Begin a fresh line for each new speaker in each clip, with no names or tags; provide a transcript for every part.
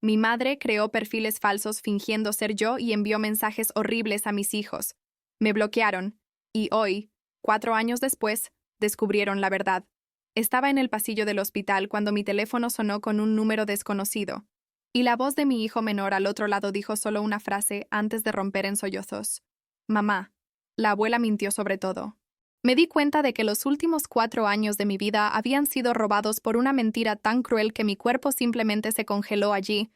Mi madre creó perfiles falsos fingiendo ser yo y envió mensajes horribles a mis hijos. Me bloquearon, y hoy, 4 años después, descubrieron la verdad. Estaba en el pasillo del hospital cuando mi teléfono sonó con un número desconocido, y la voz de mi hijo menor al otro lado dijo solo una frase antes de romper en sollozos. Mamá. La abuela mintió sobre todo. Me di cuenta de que los últimos 4 años de mi vida habían sido robados por una mentira tan cruel que mi cuerpo simplemente se congeló allí,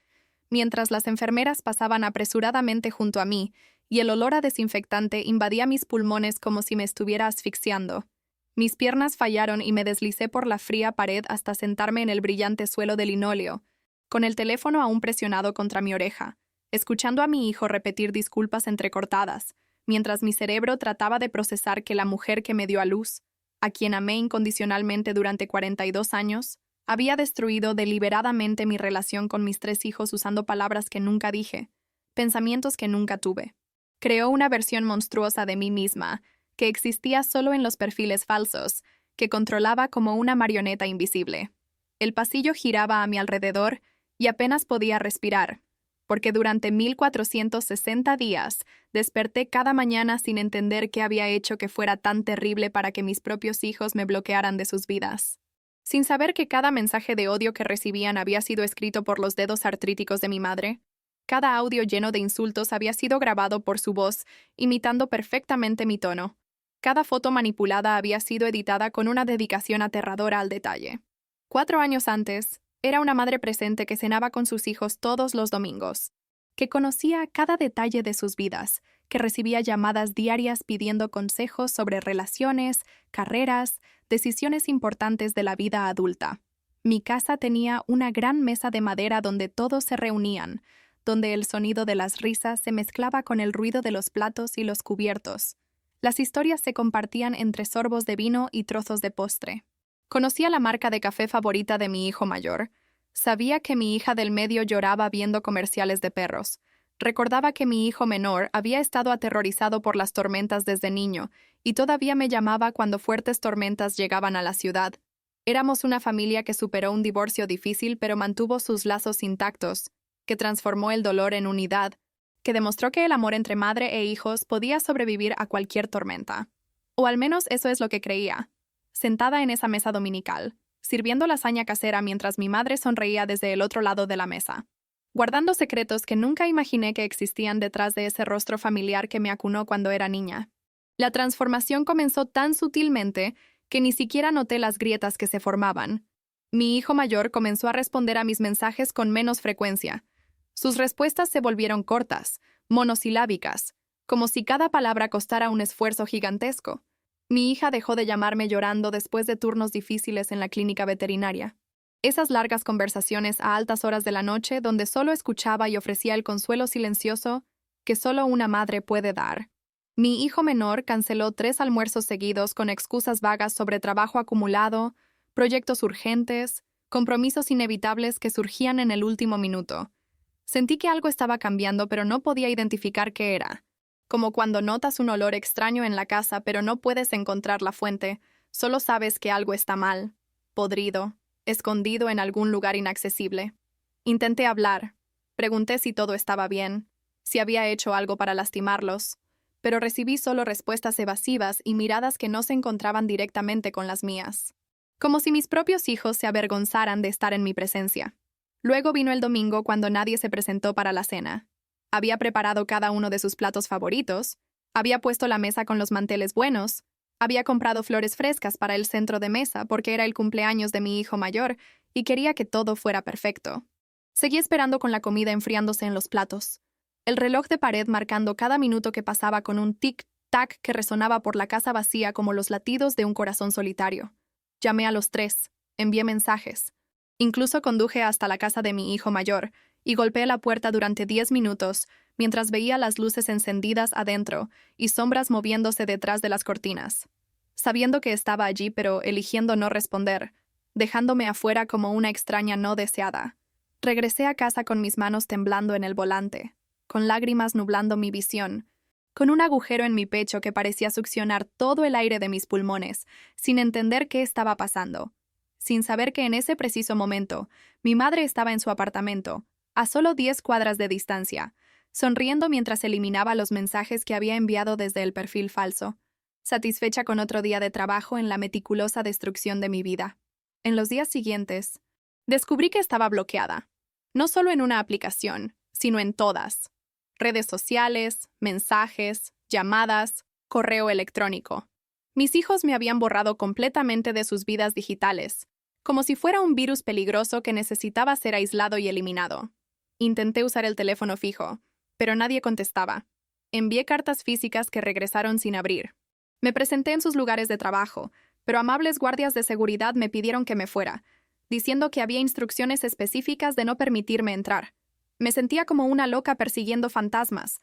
mientras las enfermeras pasaban apresuradamente junto a mí, y el olor a desinfectante invadía mis pulmones como si me estuviera asfixiando. Mis piernas fallaron y me deslicé por la fría pared hasta sentarme en el brillante suelo de linóleo, con el teléfono aún presionado contra mi oreja, escuchando a mi hijo repetir disculpas entrecortadas, mientras mi cerebro trataba de procesar que la mujer que me dio a luz, a quien amé incondicionalmente durante 42 años, había destruido deliberadamente mi relación con mis 3 hijos usando palabras que nunca dije, pensamientos que nunca tuve. Creó una versión monstruosa de mí misma, que existía solo en los perfiles falsos, que controlaba como una marioneta invisible. El pasillo giraba a mi alrededor y apenas podía respirar, porque durante 1460 días desperté cada mañana sin entender qué había hecho que fuera tan terrible para que mis propios hijos me bloquearan de sus vidas. Sin saber que cada mensaje de odio que recibían había sido escrito por los dedos artríticos de mi madre, cada audio lleno de insultos había sido grabado por su voz, imitando perfectamente mi tono. Cada foto manipulada había sido editada con una dedicación aterradora al detalle. 4 años antes, era una madre presente que cenaba con sus hijos todos los domingos, que conocía cada detalle de sus vidas, que recibía llamadas diarias pidiendo consejos sobre relaciones, carreras, decisiones importantes de la vida adulta. Mi casa tenía una gran mesa de madera donde todos se reunían, donde el sonido de las risas se mezclaba con el ruido de los platos y los cubiertos. Las historias se compartían entre sorbos de vino y trozos de postre. Conocía la marca de café favorita de mi hijo mayor. Sabía que mi hija del medio lloraba viendo comerciales de perros. Recordaba que mi hijo menor había estado aterrorizado por las tormentas desde niño y todavía me llamaba cuando fuertes tormentas llegaban a la ciudad. Éramos una familia que superó un divorcio difícil pero mantuvo sus lazos intactos, que transformó el dolor en unidad, que demostró que el amor entre madre e hijos podía sobrevivir a cualquier tormenta. O al menos eso es lo que creía. Sentada en esa mesa dominical, sirviendo lasaña casera mientras mi madre sonreía desde el otro lado de la mesa, guardando secretos que nunca imaginé que existían detrás de ese rostro familiar que me acunó cuando era niña. La transformación comenzó tan sutilmente que ni siquiera noté las grietas que se formaban. Mi hijo mayor comenzó a responder a mis mensajes con menos frecuencia. Sus respuestas se volvieron cortas, monosilábicas, como si cada palabra costara un esfuerzo gigantesco. Mi hija dejó de llamarme llorando después de turnos difíciles en la clínica veterinaria. Esas largas conversaciones a altas horas de la noche donde solo escuchaba y ofrecía el consuelo silencioso que solo una madre puede dar. Mi hijo menor canceló 3 almuerzos seguidos con excusas vagas sobre trabajo acumulado, proyectos urgentes, compromisos inevitables que surgían en el último minuto. Sentí que algo estaba cambiando, pero no podía identificar qué era. Como cuando notas un olor extraño en la casa, pero no puedes encontrar la fuente, solo sabes que algo está mal, podrido, escondido en algún lugar inaccesible. Intenté hablar. Pregunté si todo estaba bien, si había hecho algo para lastimarlos, pero recibí solo respuestas evasivas y miradas que no se encontraban directamente con las mías. Como si mis propios hijos se avergonzaran de estar en mi presencia. Luego vino el domingo cuando nadie se presentó para la cena. Había preparado cada uno de sus platos favoritos, había puesto la mesa con los manteles buenos, había comprado flores frescas para el centro de mesa porque era el cumpleaños de mi hijo mayor y quería que todo fuera perfecto. Seguí esperando con la comida enfriándose en los platos, el reloj de pared marcando cada minuto que pasaba con un tic-tac que resonaba por la casa vacía como los latidos de un corazón solitario. Llamé a los 3, envié mensajes. Incluso conduje hasta la casa de mi hijo mayor y golpeé la puerta durante 10 minutos mientras veía las luces encendidas adentro y sombras moviéndose detrás de las cortinas. Sabiendo que estaba allí pero eligiendo no responder, dejándome afuera como una extraña no deseada. Regresé a casa con mis manos temblando en el volante, con lágrimas nublando mi visión, con un agujero en mi pecho que parecía succionar todo el aire de mis pulmones, sin entender qué estaba pasando. Sin saber que en ese preciso momento, mi madre estaba en su apartamento, a solo 10 cuadras de distancia, sonriendo mientras eliminaba los mensajes que había enviado desde el perfil falso, satisfecha con otro día de trabajo en la meticulosa destrucción de mi vida. En los días siguientes, descubrí que estaba bloqueada, no solo en una aplicación, sino en todas: redes sociales, mensajes, llamadas, correo electrónico. Mis hijos me habían borrado completamente de sus vidas digitales, como si fuera un virus peligroso que necesitaba ser aislado y eliminado. Intenté usar el teléfono fijo, pero nadie contestaba. Envié cartas físicas que regresaron sin abrir. Me presenté en sus lugares de trabajo, pero amables guardias de seguridad me pidieron que me fuera, diciendo que había instrucciones específicas de no permitirme entrar. Me sentía como una loca persiguiendo fantasmas,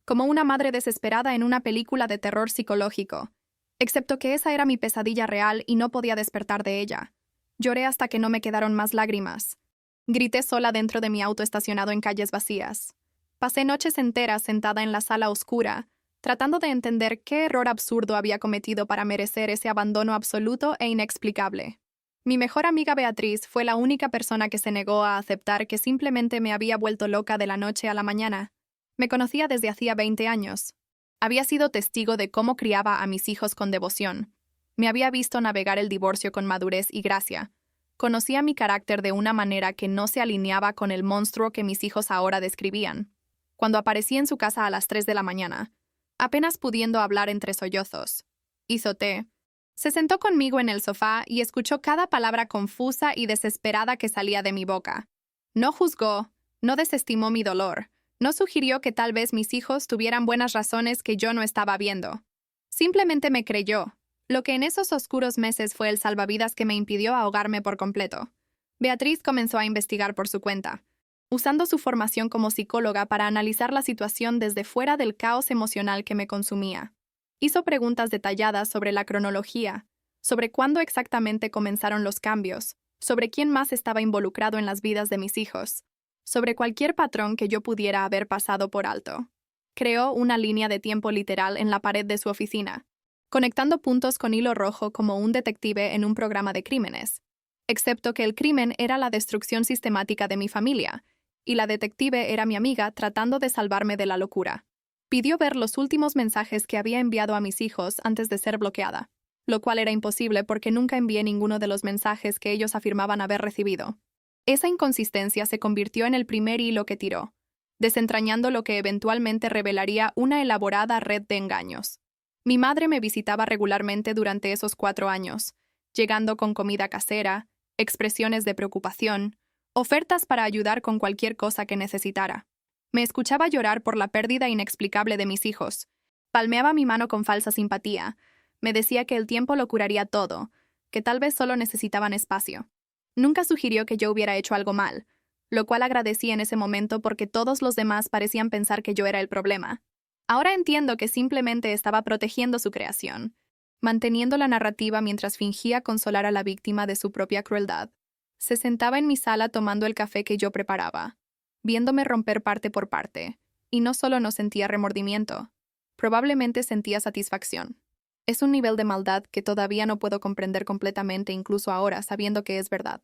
como una madre desesperada en una película de terror psicológico, excepto que esa era mi pesadilla real y no podía despertar de ella. Lloré hasta que no me quedaron más lágrimas. Grité sola dentro de mi auto estacionado en calles vacías. Pasé noches enteras sentada en la sala oscura, tratando de entender qué error absurdo había cometido para merecer ese abandono absoluto e inexplicable. Mi mejor amiga Beatriz fue la única persona que se negó a aceptar que simplemente me había vuelto loca de la noche a la mañana. Me conocía desde hacía 20 años. Había sido testigo de cómo criaba a mis hijos con devoción. Me había visto navegar el divorcio con madurez y gracia. Conocía mi carácter de una manera que no se alineaba con el monstruo que mis hijos ahora describían. Cuando aparecí en su casa a las 3 de la mañana, apenas pudiendo hablar entre sollozos, hizo té, se sentó conmigo en el sofá y escuchó cada palabra confusa y desesperada que salía de mi boca. No juzgó, no desestimó mi dolor, no sugirió que tal vez mis hijos tuvieran buenas razones que yo no estaba viendo. Simplemente me creyó, lo que en esos oscuros meses fue el salvavidas que me impidió ahogarme por completo. Beatriz comenzó a investigar por su cuenta, usando su formación como psicóloga para analizar la situación desde fuera del caos emocional que me consumía. Hizo preguntas detalladas sobre la cronología, sobre cuándo exactamente comenzaron los cambios, sobre quién más estaba involucrado en las vidas de mis hijos, sobre cualquier patrón que yo pudiera haber pasado por alto. Creó una línea de tiempo literal en la pared de su oficina, conectando puntos con hilo rojo como un detective en un programa de crímenes, excepto que el crimen era la destrucción sistemática de mi familia, y la detective era mi amiga tratando de salvarme de la locura. Pidió ver los últimos mensajes que había enviado a mis hijos antes de ser bloqueada, lo cual era imposible porque nunca envié ninguno de los mensajes que ellos afirmaban haber recibido. Esa inconsistencia se convirtió en el primer hilo que tiró, desentrañando lo que eventualmente revelaría una elaborada red de engaños. Mi madre me visitaba regularmente durante esos 4 años, llegando con comida casera, expresiones de preocupación, ofertas para ayudar con cualquier cosa que necesitara. Me escuchaba llorar por la pérdida inexplicable de mis hijos. Palmeaba mi mano con falsa simpatía. Me decía que el tiempo lo curaría todo, que tal vez solo necesitaban espacio. Nunca sugirió que yo hubiera hecho algo mal, lo cual agradecí en ese momento porque todos los demás parecían pensar que yo era el problema. Ahora entiendo que simplemente estaba protegiendo su creación, manteniendo la narrativa mientras fingía consolar a la víctima de su propia crueldad. Se sentaba en mi sala tomando el café que yo preparaba, viéndome romper parte por parte, y no solo no sentía remordimiento, probablemente sentía satisfacción. Es un nivel de maldad que todavía no puedo comprender completamente incluso ahora sabiendo que es verdad.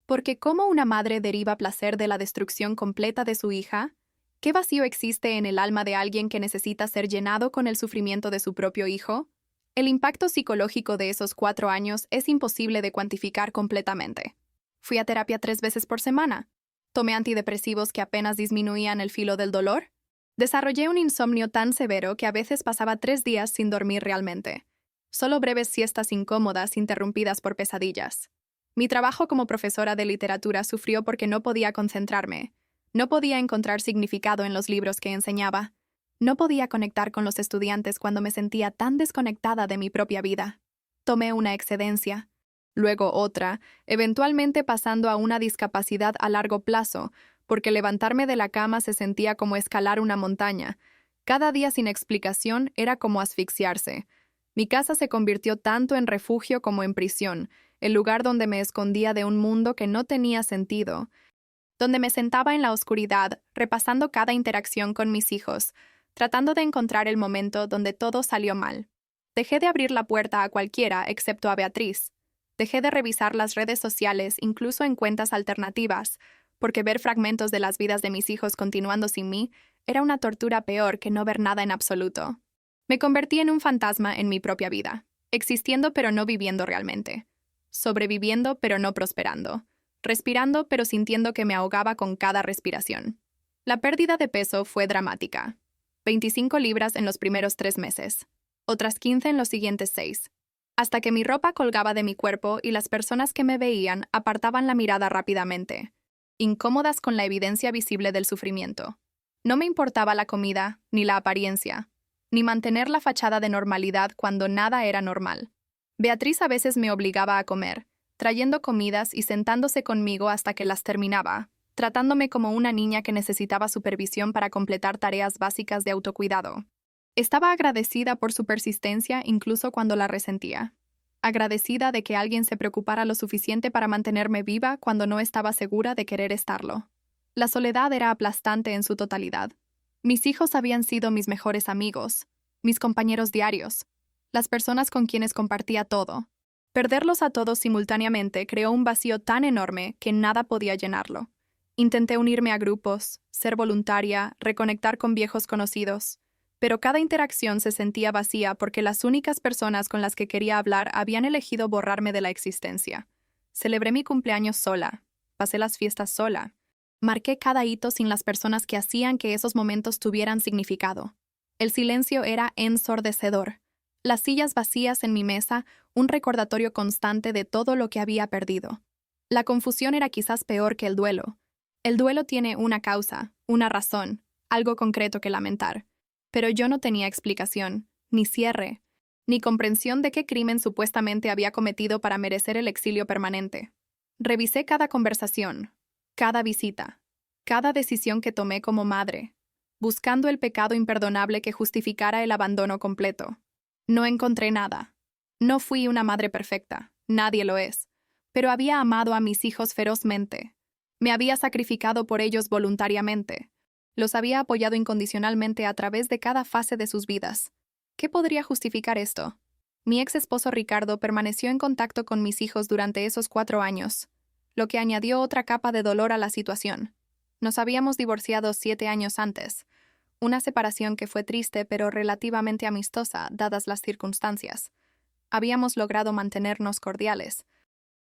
Porque ¿cómo una madre deriva placer de la destrucción completa de su hija? ¿Qué vacío existe en el alma de alguien que necesita ser llenado con el sufrimiento de su propio hijo? El impacto psicológico de esos 4 años es imposible de cuantificar completamente. Fui a terapia 3 veces por semana. Tomé antidepresivos que apenas disminuían el filo del dolor. Desarrollé un insomnio tan severo que a veces pasaba 3 días sin dormir realmente. Solo breves siestas incómodas interrumpidas por pesadillas. Mi trabajo como profesora de literatura sufrió porque no podía concentrarme. No podía encontrar significado en los libros que enseñaba. No podía conectar con los estudiantes cuando me sentía tan desconectada de mi propia vida. Tomé una excedencia, luego otra, eventualmente pasando a una discapacidad a largo plazo, porque levantarme de la cama se sentía como escalar una montaña. Cada día sin explicación era como asfixiarse. Mi casa se convirtió tanto en refugio como en prisión, el lugar donde me escondía de un mundo que no tenía sentido, donde me sentaba en la oscuridad, repasando cada interacción con mis hijos, tratando de encontrar el momento donde todo salió mal. Dejé de abrir la puerta a cualquiera excepto a Beatriz. Dejé de revisar las redes sociales, incluso en cuentas alternativas, porque ver fragmentos de las vidas de mis hijos continuando sin mí era una tortura peor que no ver nada en absoluto. Me convertí en un fantasma en mi propia vida, existiendo pero no viviendo realmente, sobreviviendo pero no prosperando, respirando pero sintiendo que me ahogaba con cada respiración. La pérdida de peso fue dramática. 25 libras en los primeros 3 meses, otras 15 en los siguientes 6, hasta que mi ropa colgaba de mi cuerpo y las personas que me veían apartaban la mirada rápidamente, incómodas con la evidencia visible del sufrimiento. No me importaba la comida, ni la apariencia, ni mantener la fachada de normalidad cuando nada era normal. Beatriz a veces me obligaba a comer, trayendo comidas y sentándose conmigo hasta que las terminaba, tratándome como una niña que necesitaba supervisión para completar tareas básicas de autocuidado. Estaba agradecida por su persistencia incluso cuando la resentía. Agradecida de que alguien se preocupara lo suficiente para mantenerme viva cuando no estaba segura de querer estarlo. La soledad era aplastante en su totalidad. Mis hijos habían sido mis mejores amigos, mis compañeros diarios, las personas con quienes compartía todo. Perderlos a todos simultáneamente creó un vacío tan enorme que nada podía llenarlo. Intenté unirme a grupos, ser voluntaria, reconectar con viejos conocidos, pero cada interacción se sentía vacía porque las únicas personas con las que quería hablar habían elegido borrarme de la existencia. Celebré mi cumpleaños sola, pasé las fiestas sola, marqué cada hito sin las personas que hacían que esos momentos tuvieran significado. El silencio era ensordecedor. Las sillas vacías en mi mesa, un recordatorio constante de todo lo que había perdido. La confusión era quizás peor que el duelo. El duelo tiene una causa, una razón, algo concreto que lamentar. Pero yo no tenía explicación, ni cierre, ni comprensión de qué crimen supuestamente había cometido para merecer el exilio permanente. Revisé cada conversación, cada visita, cada decisión que tomé como madre, buscando el pecado imperdonable que justificara el abandono completo. No encontré nada. No fui una madre perfecta, nadie lo es, pero había amado a mis hijos ferozmente. Me había sacrificado por ellos voluntariamente. Los había apoyado incondicionalmente a través de cada fase de sus vidas. ¿Qué podría justificar esto? Mi ex esposo Ricardo permaneció en contacto con mis hijos durante esos 4 años, lo que añadió otra capa de dolor a la situación. Nos habíamos divorciado 7 años antes, una separación que fue triste pero relativamente amistosa, dadas las circunstancias. Habíamos logrado mantenernos cordiales,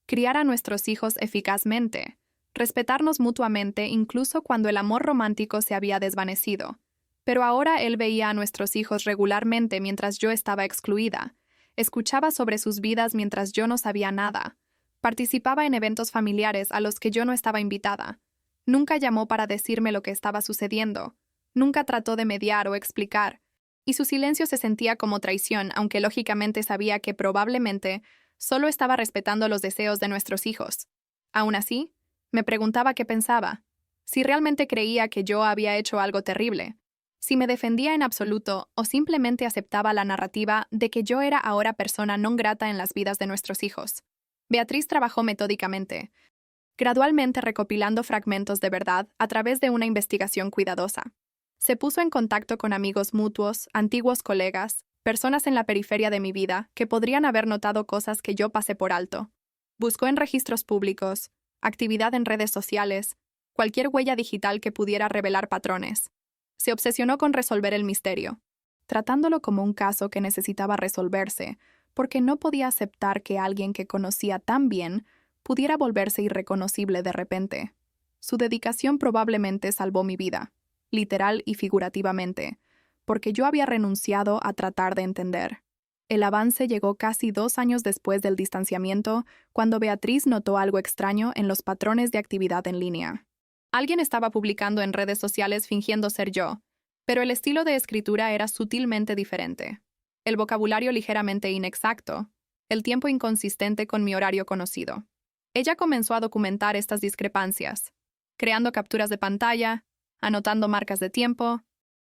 criar a nuestros hijos eficazmente, respetarnos mutuamente incluso cuando el amor romántico se había desvanecido. Pero ahora él veía a nuestros hijos regularmente mientras yo estaba excluida, escuchaba sobre sus vidas mientras yo no sabía nada, participaba en eventos familiares a los que yo no estaba invitada. Nunca llamó para decirme lo que estaba sucediendo, nunca trató de mediar o explicar, y su silencio se sentía como traición, aunque lógicamente sabía que probablemente solo estaba respetando los deseos de nuestros hijos. Aún así, me preguntaba qué pensaba, si realmente creía que yo había hecho algo terrible, si me defendía en absoluto o simplemente aceptaba la narrativa de que yo era ahora persona non grata en las vidas de nuestros hijos. Beatriz trabajó metódicamente, gradualmente recopilando fragmentos de verdad a través de una investigación cuidadosa. Se puso en contacto con amigos mutuos, antiguos colegas, personas en la periferia de mi vida que podrían haber notado cosas que yo pasé por alto. Buscó en registros públicos, actividad en redes sociales, cualquier huella digital que pudiera revelar patrones. Se obsesionó con resolver el misterio, tratándolo como un caso que necesitaba resolverse, porque no podía aceptar que alguien que conocía tan bien pudiera volverse irreconocible de repente. Su dedicación probablemente salvó mi vida, literal y figurativamente, porque yo había renunciado a tratar de entender. El avance llegó casi 2 años después del distanciamiento, cuando Beatriz notó algo extraño en los patrones de actividad en línea. Alguien estaba publicando en redes sociales fingiendo ser yo, pero el estilo de escritura era sutilmente diferente. El vocabulario ligeramente inexacto, el tiempo inconsistente con mi horario conocido. Ella comenzó a documentar estas discrepancias, creando capturas de pantalla, anotando marcas de tiempo,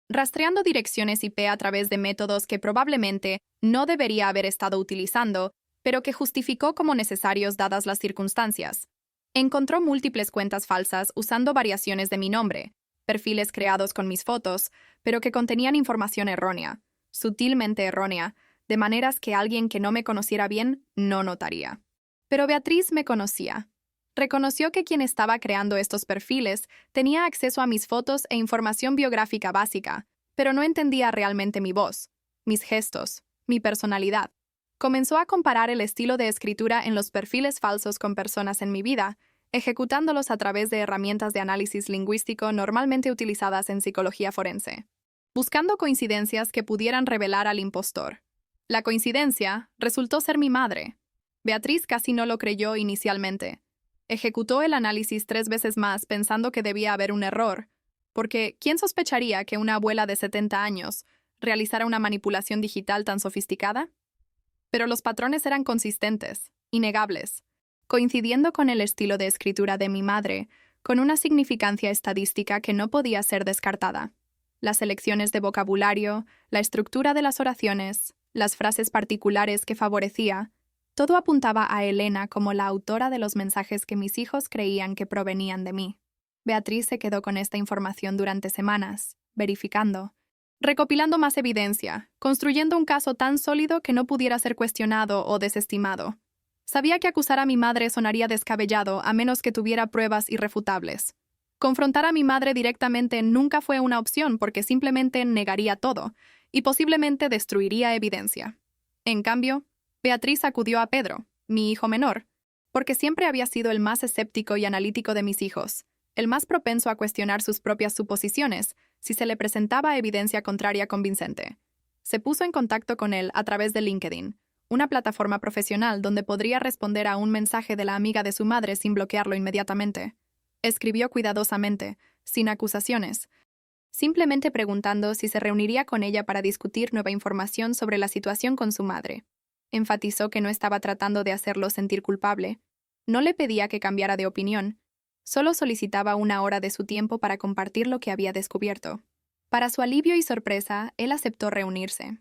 rastreando direcciones IP a través de métodos que probablemente no debería haber estado utilizando, pero que justificó como necesarios dadas las circunstancias. Encontró múltiples cuentas falsas usando variaciones de mi nombre, perfiles creados con mis fotos, pero que contenían información errónea, sutilmente errónea, de maneras que alguien que no me conociera bien no notaría. Pero Beatriz me conocía. Reconoció que quien estaba creando estos perfiles tenía acceso a mis fotos e información biográfica básica, pero no entendía realmente mi voz, mis gestos, mi personalidad. Comenzó a comparar el estilo de escritura en los perfiles falsos con personas en mi vida, ejecutándolos a través de herramientas de análisis lingüístico normalmente utilizadas en psicología forense, buscando coincidencias que pudieran revelar al impostor. La coincidencia resultó ser mi madre. Beatriz casi no lo creyó inicialmente. Ejecutó el análisis 3 veces más pensando que debía haber un error, porque ¿quién sospecharía que una abuela de 70 años realizara una manipulación digital tan sofisticada? Pero los patrones eran consistentes, innegables, coincidiendo con el estilo de escritura de mi madre, con una significancia estadística que no podía ser descartada. Las elecciones de vocabulario, la estructura de las oraciones, las frases particulares que favorecía, todo apuntaba a Elena como la autora de los mensajes que mis hijos creían que provenían de mí. Beatriz se quedó con esta información durante semanas, verificando, recopilando más evidencia, construyendo un caso tan sólido que no pudiera ser cuestionado o desestimado. Sabía que acusar a mi madre sonaría descabellado a menos que tuviera pruebas irrefutables. Confrontar a mi madre directamente nunca fue una opción porque simplemente negaría todo y posiblemente destruiría evidencia. En cambio, Beatriz acudió a Pedro, mi hijo menor, porque siempre había sido el más escéptico y analítico de mis hijos, el más propenso a cuestionar sus propias suposiciones si se le presentaba evidencia contraria convincente. Se puso en contacto con él a través de LinkedIn, una plataforma profesional donde podría responder a un mensaje de la amiga de su madre sin bloquearlo inmediatamente. Escribió cuidadosamente, sin acusaciones, simplemente preguntando si se reuniría con ella para discutir nueva información sobre la situación con su madre. Enfatizó que no estaba tratando de hacerlo sentir culpable. No le pedía que cambiara de opinión. Solo solicitaba una hora de su tiempo para compartir lo que había descubierto. Para su alivio y sorpresa, él aceptó reunirse.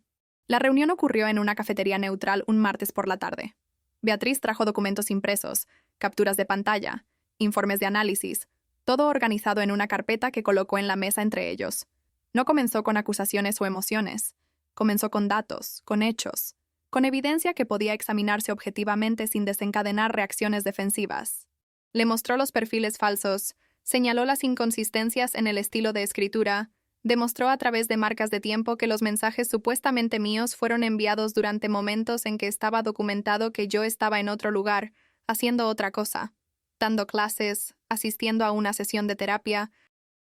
La reunión ocurrió en una cafetería neutral un martes por la tarde. Beatriz trajo documentos impresos, capturas de pantalla, informes de análisis, todo organizado en una carpeta que colocó en la mesa entre ellos. No comenzó con acusaciones o emociones. Comenzó con datos, con hechos, con evidencia que podía examinarse objetivamente sin desencadenar reacciones defensivas. Le mostró los perfiles falsos, señaló las inconsistencias en el estilo de escritura, demostró a través de marcas de tiempo que los mensajes supuestamente míos fueron enviados durante momentos en que estaba documentado que yo estaba en otro lugar, haciendo otra cosa, dando clases, asistiendo a una sesión de terapia,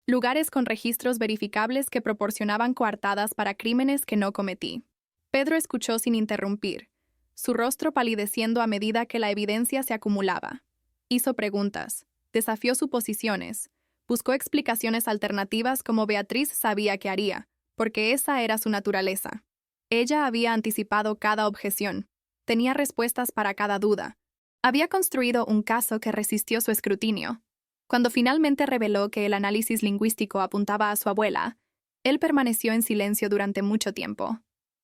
lugares con registros verificables que proporcionaban coartadas para crímenes que no cometí. Pedro escuchó sin interrumpir, su rostro palideciendo a medida que la evidencia se acumulaba. Hizo preguntas, desafió suposiciones, buscó explicaciones alternativas como Beatriz sabía que haría, porque esa era su naturaleza. Ella había anticipado cada objeción, tenía respuestas para cada duda. Había construido un caso que resistió su escrutinio. Cuando finalmente reveló que el análisis lingüístico apuntaba a su abuela, él permaneció en silencio durante mucho tiempo,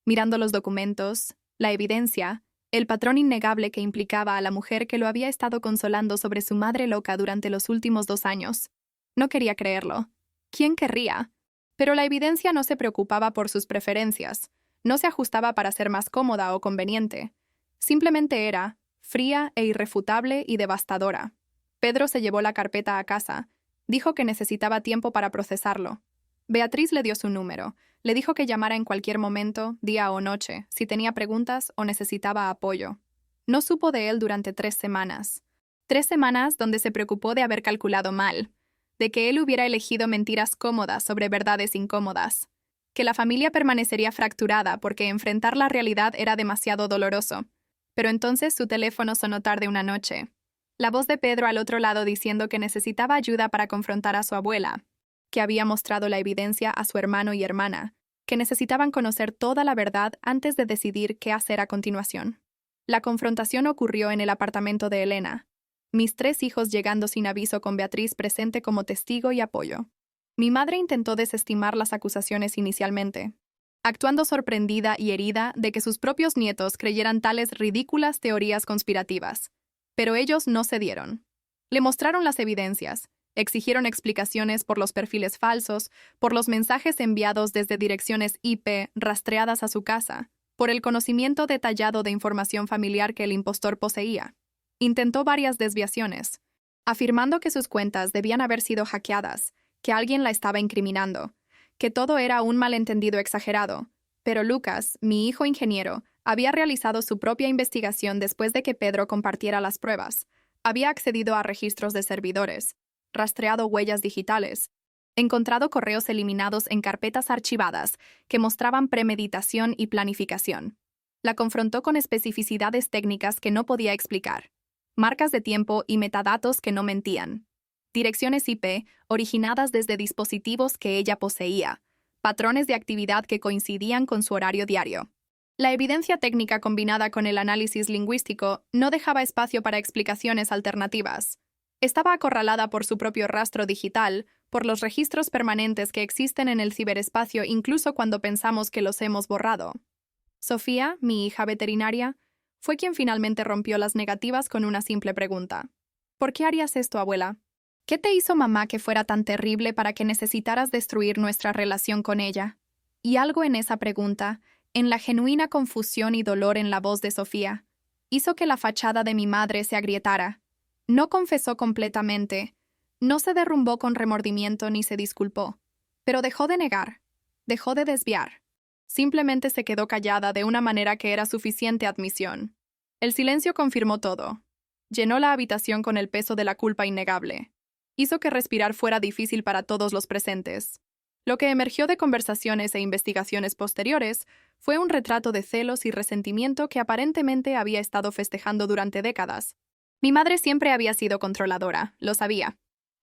mirando los documentos, la evidencia, el patrón innegable que implicaba a la mujer que lo había estado consolando sobre su madre loca durante los últimos 2 años. No quería creerlo. ¿Quién querría? Pero la evidencia no se preocupaba por sus preferencias, no se ajustaba para ser más cómoda o conveniente. Simplemente era fría e irrefutable y devastadora. Pedro se llevó la carpeta a casa. Dijo que necesitaba tiempo para procesarlo. Beatriz le dio su número. Le dijo que llamara en cualquier momento, día o noche, si tenía preguntas o necesitaba apoyo. No supo de él durante 3 semanas. 3 semanas donde se preocupó de haber calculado mal, de que él hubiera elegido mentiras cómodas sobre verdades incómodas, que la familia permanecería fracturada porque enfrentar la realidad era demasiado doloroso. Pero entonces su teléfono sonó tarde una noche. La voz de Pedro al otro lado diciendo que necesitaba ayuda para confrontar a su abuela, que había mostrado la evidencia a su hermano y hermana, que necesitaban conocer toda la verdad antes de decidir qué hacer a continuación. La confrontación ocurrió en el apartamento de Elena, mis 3 hijos llegando sin aviso con Beatriz presente como testigo y apoyo. Mi madre intentó desestimar las acusaciones inicialmente, actuando sorprendida y herida de que sus propios nietos creyeran tales ridículas teorías conspirativas. Pero ellos no cedieron. Le mostraron las evidencias, exigieron explicaciones por los perfiles falsos, por los mensajes enviados desde direcciones IP rastreadas a su casa, por el conocimiento detallado de información familiar que el impostor poseía. Intentó varias desviaciones, afirmando que sus cuentas debían haber sido hackeadas, que alguien la estaba incriminando, que todo era un malentendido exagerado. Pero Lucas, mi hijo ingeniero, había realizado su propia investigación después de que Pedro compartiera las pruebas. Había accedido a registros de servidores, rastreado huellas digitales, encontrado correos eliminados en carpetas archivadas que mostraban premeditación y planificación. La confrontó con especificidades técnicas que no podía explicar, marcas de tiempo y metadatos que no mentían, direcciones IP originadas desde dispositivos que ella poseía, patrones de actividad que coincidían con su horario diario. La evidencia técnica combinada con el análisis lingüístico no dejaba espacio para explicaciones alternativas. Estaba acorralada por su propio rastro digital, por los registros permanentes que existen en el ciberespacio incluso cuando pensamos que los hemos borrado. Sofía, mi hija veterinaria, fue quien finalmente rompió las negativas con una simple pregunta. ¿Por qué harías esto, abuela? ¿Qué te hizo mamá que fuera tan terrible para que necesitaras destruir nuestra relación con ella? Y algo en esa pregunta, en la genuina confusión y dolor en la voz de Sofía, hizo que la fachada de mi madre se agrietara. No confesó completamente, no se derrumbó con remordimiento ni se disculpó, pero dejó de negar, dejó de desviar. Simplemente se quedó callada de una manera que era suficiente admisión. El silencio confirmó todo. Llenó la habitación con el peso de la culpa innegable. Hizo que respirar fuera difícil para todos los presentes. Lo que emergió de conversaciones e investigaciones posteriores fue un retrato de celos y resentimiento que aparentemente había estado festejando durante décadas. Mi madre siempre había sido controladora, lo sabía,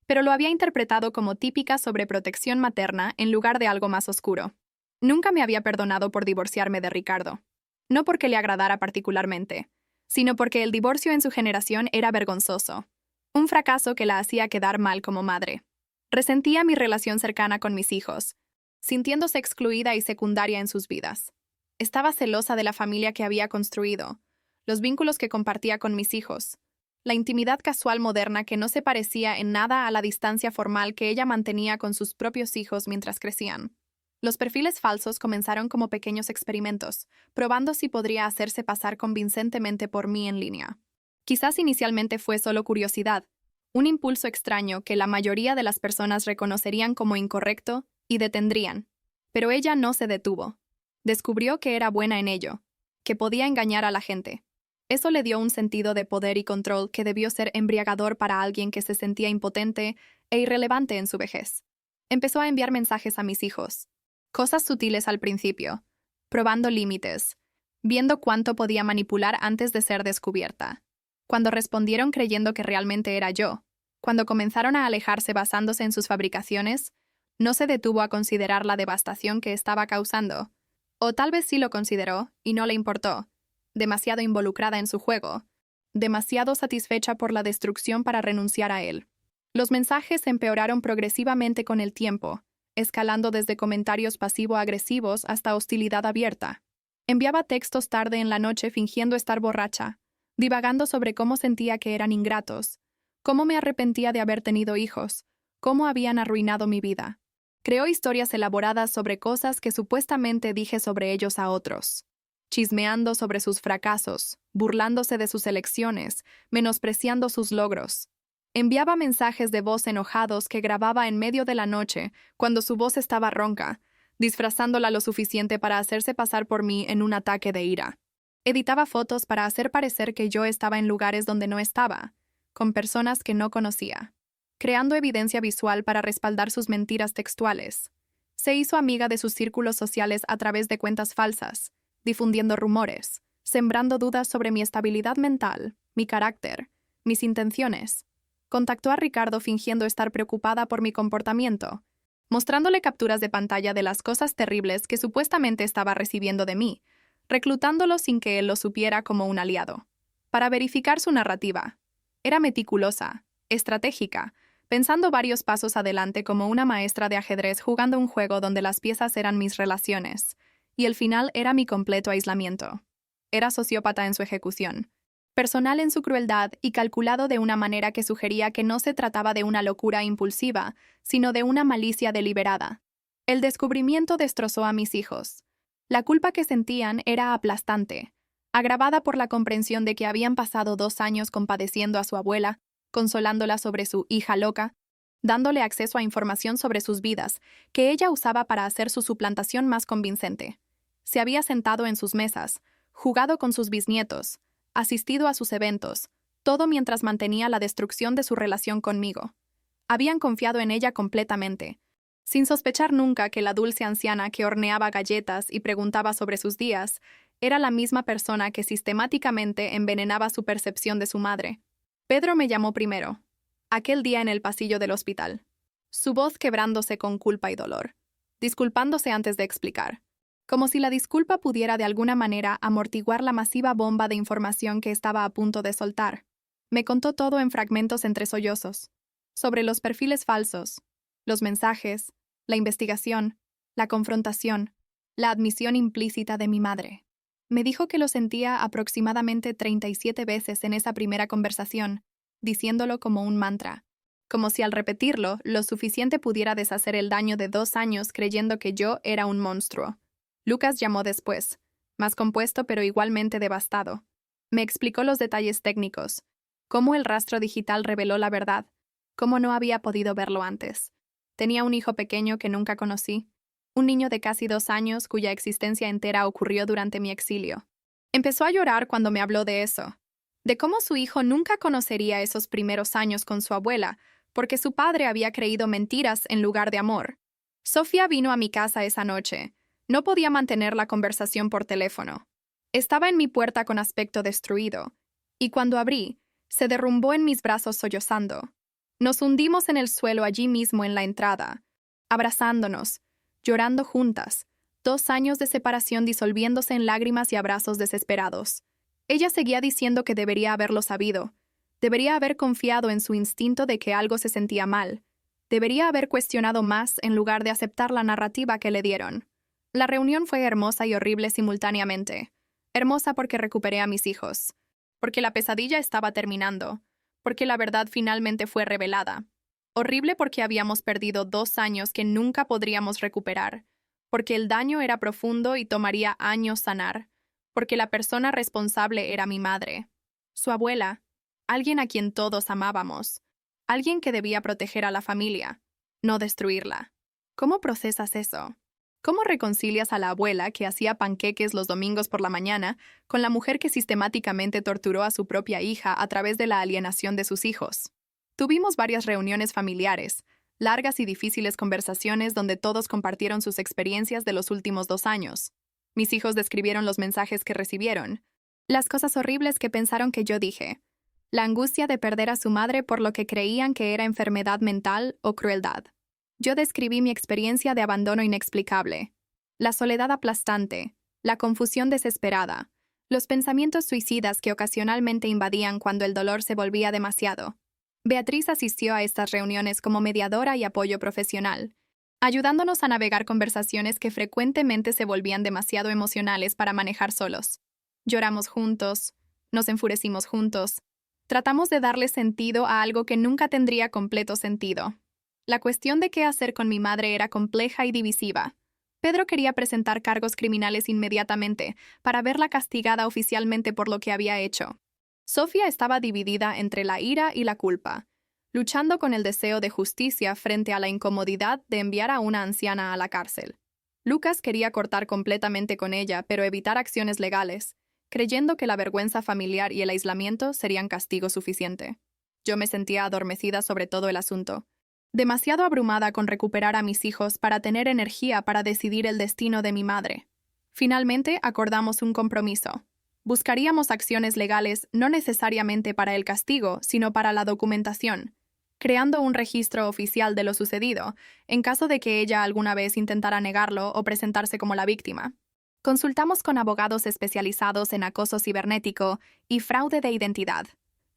pero lo había interpretado como típica sobreprotección materna en lugar de algo más oscuro. Nunca me había perdonado por divorciarme de Ricardo. No porque le agradara particularmente, sino porque el divorcio en su generación era vergonzoso. Un fracaso que la hacía quedar mal como madre. Resentía mi relación cercana con mis hijos, sintiéndose excluida y secundaria en sus vidas. Estaba celosa de la familia que había construido, los vínculos que compartía con mis hijos, la intimidad casual moderna que no se parecía en nada a la distancia formal que ella mantenía con sus propios hijos mientras crecían. Los perfiles falsos comenzaron como pequeños experimentos, probando si podría hacerse pasar convincentemente por mí en línea. Quizás inicialmente fue solo curiosidad, un impulso extraño que la mayoría de las personas reconocerían como incorrecto y detendrían. Pero ella no se detuvo. Descubrió que era buena en ello, que podía engañar a la gente. Eso le dio un sentido de poder y control que debió ser embriagador para alguien que se sentía impotente e irrelevante en su vejez. Empezó a enviar mensajes a mis hijos. Cosas sutiles al principio, probando límites, viendo cuánto podía manipular antes de ser descubierta. Cuando respondieron creyendo que realmente era yo, cuando comenzaron a alejarse basándose en sus fabricaciones, no se detuvo a considerar la devastación que estaba causando. O tal vez sí lo consideró y no le importó, demasiado involucrada en su juego, demasiado satisfecha por la destrucción para renunciar a él. Los mensajes empeoraron progresivamente con el tiempo, escalando desde comentarios pasivo-agresivos hasta hostilidad abierta. Enviaba textos tarde en la noche fingiendo estar borracha, divagando sobre cómo sentía que eran ingratos, cómo me arrepentía de haber tenido hijos, cómo habían arruinado mi vida. Creó historias elaboradas sobre cosas que supuestamente dije sobre ellos a otros, chismeando sobre sus fracasos, burlándose de sus elecciones, menospreciando sus logros. Enviaba mensajes de voz enojados que grababa en medio de la noche, cuando su voz estaba ronca, disfrazándola lo suficiente para hacerse pasar por mí en un ataque de ira. Editaba fotos para hacer parecer que yo estaba en lugares donde no estaba, con personas que no conocía, creando evidencia visual para respaldar sus mentiras textuales. Se hizo amiga de sus círculos sociales a través de cuentas falsas, difundiendo rumores, sembrando dudas sobre mi estabilidad mental, mi carácter, mis intenciones. Contactó a Ricardo fingiendo estar preocupada por mi comportamiento, mostrándole capturas de pantalla de las cosas terribles que supuestamente estaba recibiendo de mí, reclutándolo sin que él lo supiera como un aliado. Para verificar su narrativa, era meticulosa, estratégica, pensando varios pasos adelante como una maestra de ajedrez jugando un juego donde las piezas eran mis relaciones, y el final era mi completo aislamiento. Era sociópata en su ejecución, personal en su crueldad y calculado de una manera que sugería que no se trataba de una locura impulsiva, sino de una malicia deliberada. El descubrimiento destrozó a mis hijos. La culpa que sentían era aplastante, agravada por la comprensión de que habían pasado 2 años compadeciendo a su abuela consolándola sobre su hija loca, dándole acceso a información sobre sus vidas, que ella usaba para hacer su suplantación más convincente. Se había sentado en sus mesas, jugado con sus bisnietos, asistido a sus eventos, todo mientras mantenía la destrucción de su relación conmigo. Habían confiado en ella completamente, sin sospechar nunca que la dulce anciana que horneaba galletas y preguntaba sobre sus días era la misma persona que sistemáticamente envenenaba su percepción de su madre. Pedro me llamó primero, aquel día en el pasillo del hospital, su voz quebrándose con culpa y dolor, disculpándose antes de explicar, como si la disculpa pudiera de alguna manera amortiguar la masiva bomba de información que estaba a punto de soltar. Me contó todo en fragmentos entre sollozos, sobre los perfiles falsos, los mensajes, la investigación, la confrontación, la admisión implícita de mi madre. Me dijo que lo sentía aproximadamente 37 veces en esa primera conversación, diciéndolo como un mantra, como si al repetirlo lo suficiente pudiera deshacer el daño de 2 años creyendo que yo era un monstruo. Lucas llamó después, más compuesto pero igualmente devastado. Me explicó los detalles técnicos, cómo el rastro digital reveló la verdad, cómo no había podido verlo antes. Tenía un hijo pequeño que nunca conocí, un niño de casi 2 años cuya existencia entera ocurrió durante mi exilio. Empezó a llorar cuando me habló de eso, de cómo su hijo nunca conocería esos primeros años con su abuela, porque su padre había creído mentiras en lugar de amor. Sofía vino a mi casa esa noche. No podía mantener la conversación por teléfono. Estaba en mi puerta con aspecto destruido, y cuando abrí, se derrumbó en mis brazos sollozando. Nos hundimos en el suelo allí mismo en la entrada, abrazándonos, llorando juntas, 2 años de separación disolviéndose en lágrimas y abrazos desesperados. Ella seguía diciendo que debería haberlo sabido, debería haber confiado en su instinto de que algo se sentía mal, debería haber cuestionado más en lugar de aceptar la narrativa que le dieron. La reunión fue hermosa y horrible simultáneamente. Hermosa porque recuperé a mis hijos, porque la pesadilla estaba terminando, porque la verdad finalmente fue revelada. Horrible porque habíamos perdido 2 años que nunca podríamos recuperar, porque el daño era profundo y tomaría años sanar, porque la persona responsable era mi madre, su abuela, alguien a quien todos amábamos, alguien que debía proteger a la familia, no destruirla. ¿Cómo procesas eso? ¿Cómo reconcilias a la abuela que hacía panqueques los domingos por la mañana con la mujer que sistemáticamente torturó a su propia hija a través de la alienación de sus hijos? Tuvimos varias reuniones familiares, largas y difíciles conversaciones donde todos compartieron sus experiencias de los últimos 2 años. Mis hijos describieron los mensajes que recibieron, las cosas horribles que pensaron que yo dije, la angustia de perder a su madre por lo que creían que era enfermedad mental o crueldad. Yo describí mi experiencia de abandono inexplicable, la soledad aplastante, la confusión desesperada, los pensamientos suicidas que ocasionalmente invadían cuando el dolor se volvía demasiado. Beatriz asistió a estas reuniones como mediadora y apoyo profesional, ayudándonos a navegar conversaciones que frecuentemente se volvían demasiado emocionales para manejar solos. Lloramos juntos, nos enfurecimos juntos, tratamos de darle sentido a algo que nunca tendría completo sentido. La cuestión de qué hacer con mi madre era compleja y divisiva. Pedro quería presentar cargos criminales inmediatamente para verla castigada oficialmente por lo que había hecho. Sofía estaba dividida entre la ira y la culpa, luchando con el deseo de justicia frente a la incomodidad de enviar a una anciana a la cárcel. Lucas quería cortar completamente con ella, pero evitar acciones legales, creyendo que la vergüenza familiar y el aislamiento serían castigo suficiente. Yo me sentía adormecida sobre todo el asunto, demasiado abrumada con recuperar a mis hijos para tener energía para decidir el destino de mi madre. Finalmente acordamos un compromiso. Buscaríamos acciones legales no necesariamente para el castigo, sino para la documentación, creando un registro oficial de lo sucedido, en caso de que ella alguna vez intentara negarlo o presentarse como la víctima. Consultamos con abogados especializados en acoso cibernético y fraude de identidad,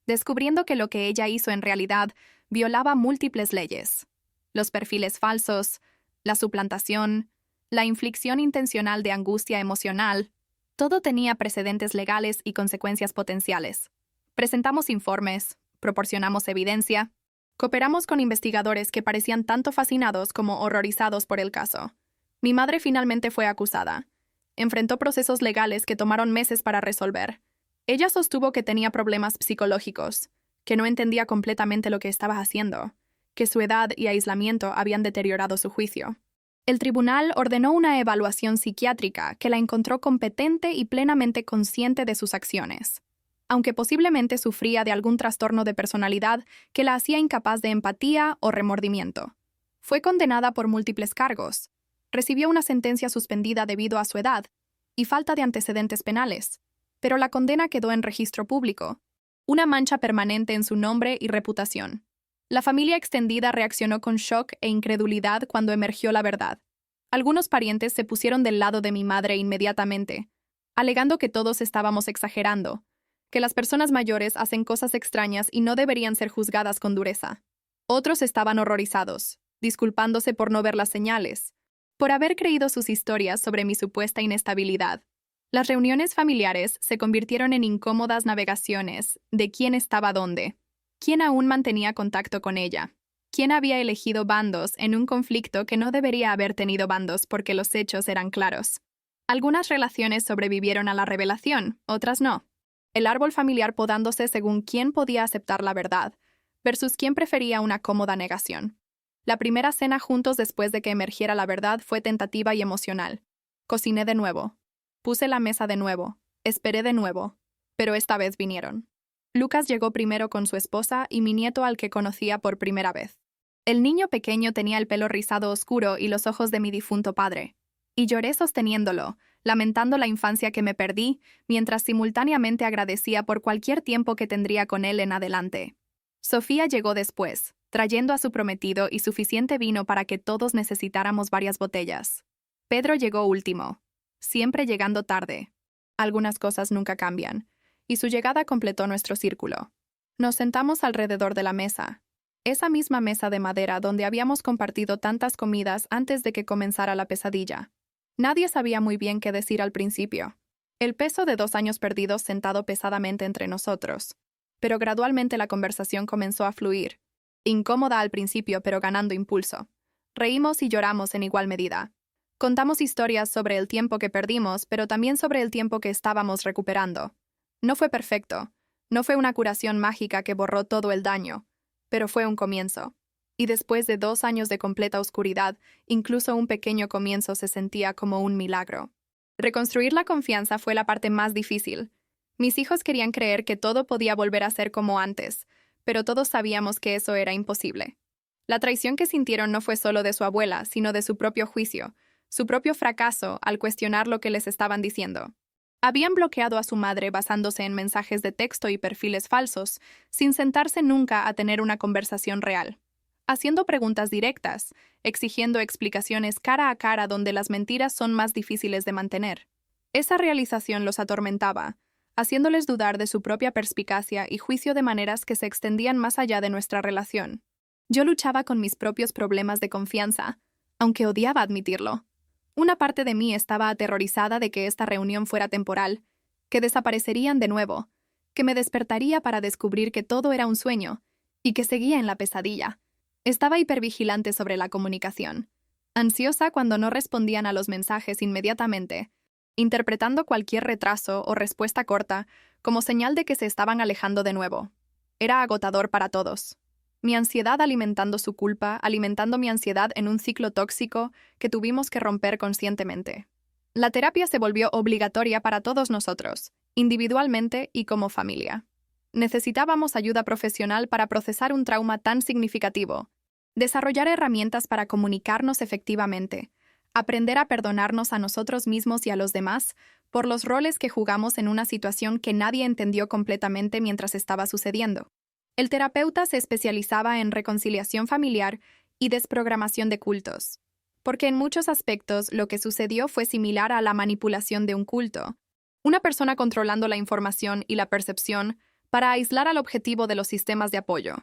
descubriendo que lo que ella hizo en realidad violaba múltiples leyes. Los perfiles falsos, la suplantación, la inflicción intencional de angustia emocional, todo tenía precedentes legales y consecuencias potenciales. Presentamos informes, proporcionamos evidencia, cooperamos con investigadores que parecían tanto fascinados como horrorizados por el caso. Mi madre finalmente fue acusada. Enfrentó procesos legales que tomaron meses para resolver. Ella sostuvo que tenía problemas psicológicos, que no entendía completamente lo que estaba haciendo, que su edad y aislamiento habían deteriorado su juicio. El tribunal ordenó una evaluación psiquiátrica que la encontró competente y plenamente consciente de sus acciones, aunque posiblemente sufría de algún trastorno de personalidad que la hacía incapaz de empatía o remordimiento. Fue condenada por múltiples cargos, recibió una sentencia suspendida debido a su edad y falta de antecedentes penales, pero la condena quedó en registro público, una mancha permanente en su nombre y reputación. La familia extendida reaccionó con shock e incredulidad cuando emergió la verdad. Algunos parientes se pusieron del lado de mi madre inmediatamente, alegando que todos estábamos exagerando, que las personas mayores hacen cosas extrañas y no deberían ser juzgadas con dureza. Otros estaban horrorizados, disculpándose por no ver las señales, por haber creído sus historias sobre mi supuesta inestabilidad. Las reuniones familiares se convirtieron en incómodas navegaciones de quién estaba dónde, quién aún mantenía contacto con ella, quién había elegido bandos en un conflicto que no debería haber tenido bandos porque los hechos eran claros. Algunas relaciones sobrevivieron a la revelación, otras no. El árbol familiar podándose según quién podía aceptar la verdad, versus quién prefería una cómoda negación. La primera cena juntos después de que emergiera la verdad fue tentativa y emocional. Cociné de nuevo. Puse la mesa de nuevo. Esperé de nuevo. Pero esta vez vinieron. Lucas llegó primero con su esposa y mi nieto al que conocía por primera vez. El niño pequeño tenía el pelo rizado oscuro y los ojos de mi difunto padre. Y lloré sosteniéndolo, lamentando la infancia que me perdí, mientras simultáneamente agradecía por cualquier tiempo que tendría con él en adelante. Sofía llegó después, trayendo a su prometido y suficiente vino para que todos necesitáramos varias botellas. Pedro llegó último, siempre llegando tarde. Algunas cosas nunca cambian, y su llegada completó nuestro círculo. Nos sentamos alrededor de la mesa, esa misma mesa de madera donde habíamos compartido tantas comidas antes de que comenzara la pesadilla. Nadie sabía muy bien qué decir al principio. El peso de 2 años perdidos sentado pesadamente entre nosotros. Pero gradualmente la conversación comenzó a fluir. Incómoda al principio, pero ganando impulso. Reímos y lloramos en igual medida. Contamos historias sobre el tiempo que perdimos, pero también sobre el tiempo que estábamos recuperando. No fue perfecto. No fue una curación mágica que borró todo el daño, pero fue un comienzo. Y después de 2 años de completa oscuridad, incluso un pequeño comienzo se sentía como un milagro. Reconstruir la confianza fue la parte más difícil. Mis hijos querían creer que todo podía volver a ser como antes, pero todos sabíamos que eso era imposible. La traición que sintieron no fue solo de su abuela, sino de su propio juicio, su propio fracaso al cuestionar lo que les estaban diciendo. Habían bloqueado a su madre basándose en mensajes de texto y perfiles falsos, sin sentarse nunca a tener una conversación real. Haciendo preguntas directas, exigiendo explicaciones cara a cara donde las mentiras son más difíciles de mantener. Esa realización los atormentaba, haciéndoles dudar de su propia perspicacia y juicio de maneras que se extendían más allá de nuestra relación. Yo luchaba con mis propios problemas de confianza, aunque odiaba admitirlo. Una parte de mí estaba aterrorizada de que esta reunión fuera temporal, que desaparecerían de nuevo, que me despertaría para descubrir que todo era un sueño, y que seguía en la pesadilla. Estaba hipervigilante sobre la comunicación, ansiosa cuando no respondían a los mensajes inmediatamente, interpretando cualquier retraso o respuesta corta como señal de que se estaban alejando de nuevo. Era agotador para todos. Mi ansiedad alimentando su culpa, alimentando mi ansiedad en un ciclo tóxico que tuvimos que romper conscientemente. La terapia se volvió obligatoria para todos nosotros, individualmente y como familia. Necesitábamos ayuda profesional para procesar un trauma tan significativo, desarrollar herramientas para comunicarnos efectivamente, aprender a perdonarnos a nosotros mismos y a los demás por los roles que jugamos en una situación que nadie entendió completamente mientras estaba sucediendo. El terapeuta se especializaba en reconciliación familiar y desprogramación de cultos, porque en muchos aspectos lo que sucedió fue similar a la manipulación de un culto, una persona controlando la información y la percepción para aislar al objetivo de los sistemas de apoyo.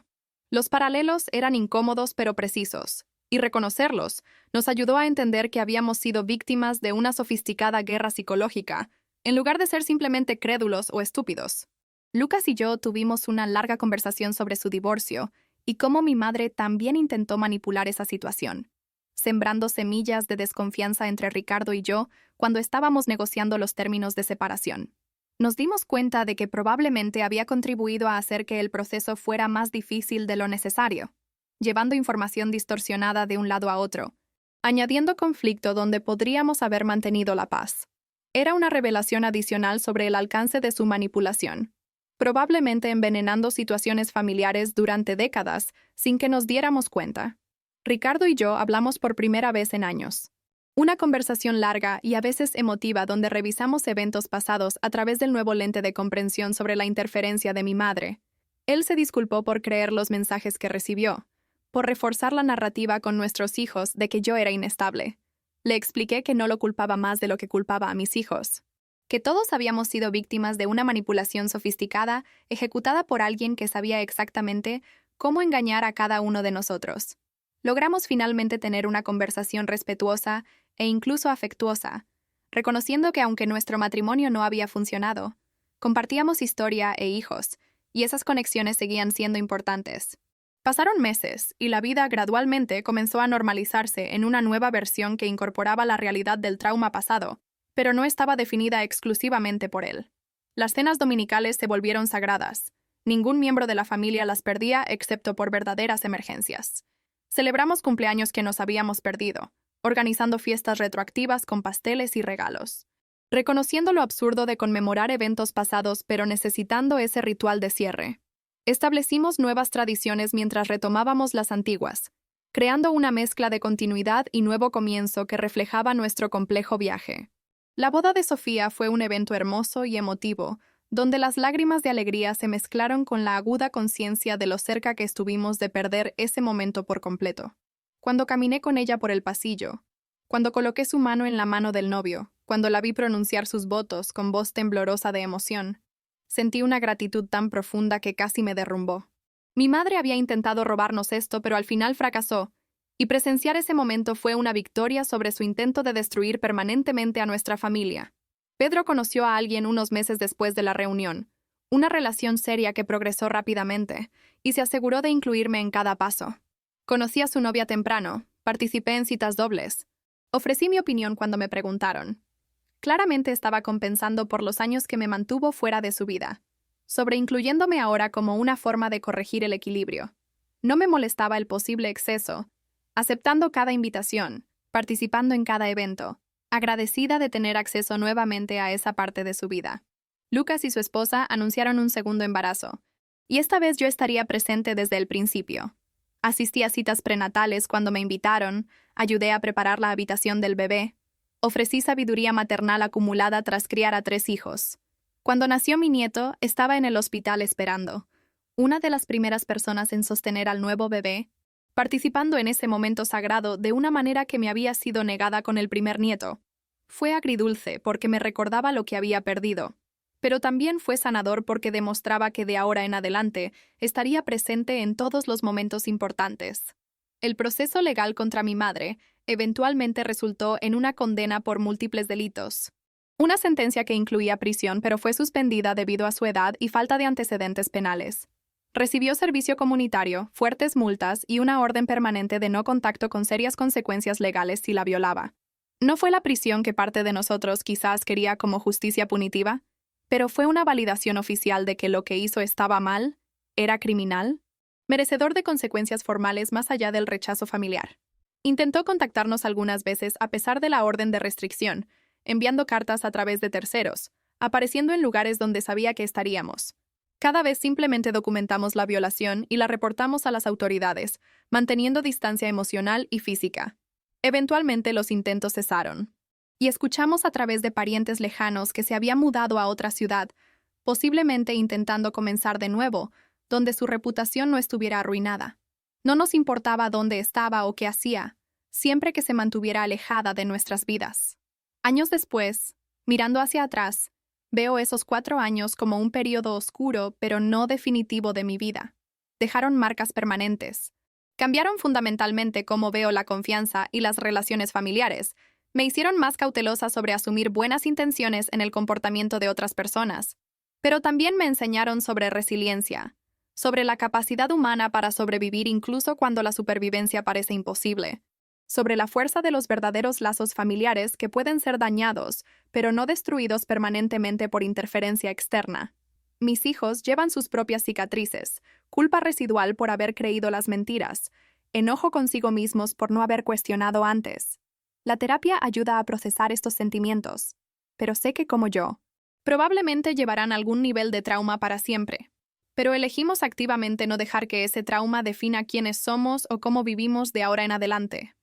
Los paralelos eran incómodos pero precisos, y reconocerlos nos ayudó a entender que habíamos sido víctimas de una sofisticada guerra psicológica, en lugar de ser simplemente crédulos o estúpidos. Lucas y yo tuvimos una larga conversación sobre su divorcio y cómo mi madre también intentó manipular esa situación, sembrando semillas de desconfianza entre Ricardo y yo cuando estábamos negociando los términos de separación. Nos dimos cuenta de que probablemente había contribuido a hacer que el proceso fuera más difícil de lo necesario, llevando información distorsionada de un lado a otro, añadiendo conflicto donde podríamos haber mantenido la paz. Era una revelación adicional sobre el alcance de su manipulación, probablemente envenenando situaciones familiares durante décadas sin que nos diéramos cuenta. Ricardo y yo hablamos por primera vez en años. Una conversación larga y a veces emotiva donde revisamos eventos pasados a través del nuevo lente de comprensión sobre la interferencia de mi madre. Él se disculpó por creer los mensajes que recibió, por reforzar la narrativa con nuestros hijos de que yo era inestable. Le expliqué que no lo culpaba más de lo que culpaba a mis hijos, que todos habíamos sido víctimas de una manipulación sofisticada ejecutada por alguien que sabía exactamente cómo engañar a cada uno de nosotros. Logramos finalmente tener una conversación respetuosa e incluso afectuosa, reconociendo que aunque nuestro matrimonio no había funcionado, compartíamos historia e hijos, y esas conexiones seguían siendo importantes. Pasaron meses, y la vida gradualmente comenzó a normalizarse en una nueva versión que incorporaba la realidad del trauma pasado, pero no estaba definida exclusivamente por él. Las cenas dominicales se volvieron sagradas. Ningún miembro de la familia las perdía excepto por verdaderas emergencias. Celebramos cumpleaños que nos habíamos perdido, organizando fiestas retroactivas con pasteles y regalos. Reconociendo lo absurdo de conmemorar eventos pasados pero necesitando ese ritual de cierre. Establecimos nuevas tradiciones mientras retomábamos las antiguas, creando una mezcla de continuidad y nuevo comienzo que reflejaba nuestro complejo viaje. La boda de Sofía fue un evento hermoso y emotivo, donde las lágrimas de alegría se mezclaron con la aguda conciencia de lo cerca que estuvimos de perder ese momento por completo. Cuando caminé con ella por el pasillo, cuando coloqué su mano en la mano del novio, cuando la vi pronunciar sus votos con voz temblorosa de emoción, sentí una gratitud tan profunda que casi me derrumbó. Mi madre había intentado robarnos esto, pero al final fracasó, y presenciar ese momento fue una victoria sobre su intento de destruir permanentemente a nuestra familia. Pedro conoció a alguien unos meses después de la reunión, una relación seria que progresó rápidamente, y se aseguró de incluirme en cada paso. Conocí a su novia temprano, participé en citas dobles. Ofrecí mi opinión cuando me preguntaron. Claramente estaba compensando por los años que me mantuvo fuera de su vida, sobreincluyéndome ahora como una forma de corregir el equilibrio. No me molestaba el posible exceso, aceptando cada invitación, participando en cada evento, agradecida de tener acceso nuevamente a esa parte de su vida. Lucas y su esposa anunciaron un segundo embarazo, y esta vez yo estaría presente desde el principio. Asistí a citas prenatales cuando me invitaron, ayudé a preparar la habitación del bebé, ofrecí sabiduría maternal acumulada tras criar a 3 hijos. Cuando nació mi nieto, estaba en el hospital esperando, una de las primeras personas en sostener al nuevo bebé, participando en ese momento sagrado de una manera que me había sido negada con el primer nieto. Fue agridulce porque me recordaba lo que había perdido, pero también fue sanador porque demostraba que de ahora en adelante estaría presente en todos los momentos importantes. El proceso legal contra mi madre eventualmente resultó en una condena por múltiples delitos. Una sentencia que incluía prisión, pero fue suspendida debido a su edad y falta de antecedentes penales. Recibió servicio comunitario, fuertes multas y una orden permanente de no contacto con serias consecuencias legales si la violaba. No fue la prisión que parte de nosotros quizás quería como justicia punitiva, pero fue una validación oficial de que lo que hizo estaba mal, era criminal, merecedor de consecuencias formales más allá del rechazo familiar. Intentó contactarnos algunas veces a pesar de la orden de restricción, enviando cartas a través de terceros, apareciendo en lugares donde sabía que estaríamos. Cada vez simplemente documentamos la violación y la reportamos a las autoridades, manteniendo distancia emocional y física. Eventualmente los intentos cesaron. Y escuchamos a través de parientes lejanos que se había mudado a otra ciudad, posiblemente intentando comenzar de nuevo, donde su reputación no estuviera arruinada. No nos importaba dónde estaba o qué hacía, siempre que se mantuviera alejada de nuestras vidas. Años después, mirando hacia atrás, veo esos 4 años como un periodo oscuro pero no definitivo de mi vida. Dejaron marcas permanentes. Cambiaron fundamentalmente cómo veo la confianza y las relaciones familiares. Me hicieron más cautelosa sobre asumir buenas intenciones en el comportamiento de otras personas. Pero también me enseñaron sobre resiliencia, sobre la capacidad humana para sobrevivir incluso cuando la supervivencia parece imposible, sobre la fuerza de los verdaderos lazos familiares que pueden ser dañados, pero no destruidos permanentemente por interferencia externa. Mis hijos llevan sus propias cicatrices, culpa residual por haber creído las mentiras, enojo consigo mismos por no haber cuestionado antes. La terapia ayuda a procesar estos sentimientos, pero sé que como yo, probablemente llevarán algún nivel de trauma para siempre. Pero elegimos activamente no dejar que ese trauma defina quiénes somos o cómo vivimos de ahora en adelante.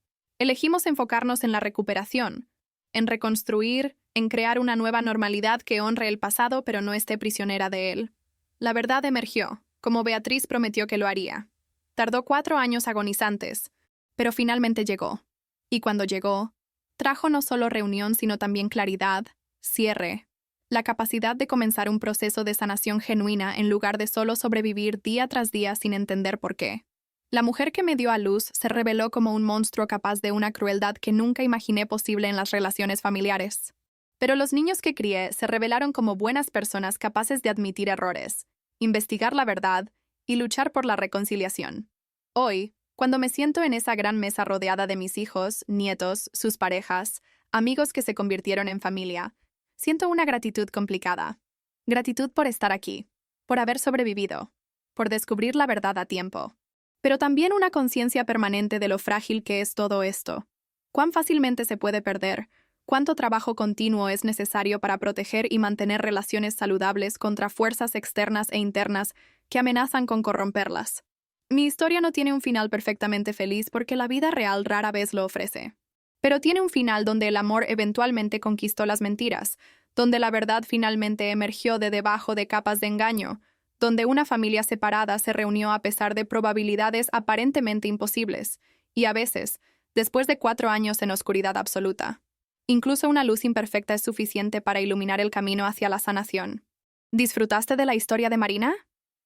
Elegimos enfocarnos en la recuperación, en reconstruir, en crear una nueva normalidad que honre el pasado pero no esté prisionera de él. La verdad emergió, como Beatriz prometió que lo haría. Tardó 4 años agonizantes, pero finalmente llegó. Y cuando llegó, trajo no solo reunión sino también claridad, cierre, la capacidad de comenzar un proceso de sanación genuina en lugar de solo sobrevivir día tras día sin entender por qué. La mujer que me dio a luz se reveló como un monstruo capaz de una crueldad que nunca imaginé posible en las relaciones familiares. Pero los niños que crié se revelaron como buenas personas capaces de admitir errores, investigar la verdad y luchar por la reconciliación. Hoy, cuando me siento en esa gran mesa rodeada de mis hijos, nietos, sus parejas, amigos que se convirtieron en familia, siento una gratitud complicada. Gratitud por estar aquí, por haber sobrevivido, por descubrir la verdad a tiempo. Pero también una conciencia permanente de lo frágil que es todo esto. Cuán fácilmente se puede perder, cuánto trabajo continuo es necesario para proteger y mantener relaciones saludables contra fuerzas externas e internas que amenazan con corromperlas. Mi historia no tiene un final perfectamente feliz porque la vida real rara vez lo ofrece. Pero tiene un final donde el amor eventualmente conquistó las mentiras, donde la verdad finalmente emergió de debajo de capas de engaño, donde una familia separada se reunió a pesar de probabilidades aparentemente imposibles, y a veces, después de 4 años en oscuridad absoluta. Incluso una luz imperfecta es suficiente para iluminar el camino hacia la sanación. ¿Disfrutaste de la historia de Marina?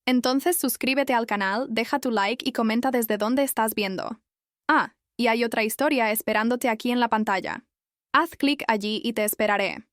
Entonces suscríbete al canal, deja tu like y comenta desde dónde estás viendo. Y hay otra historia esperándote aquí en la pantalla. Haz clic allí y te esperaré.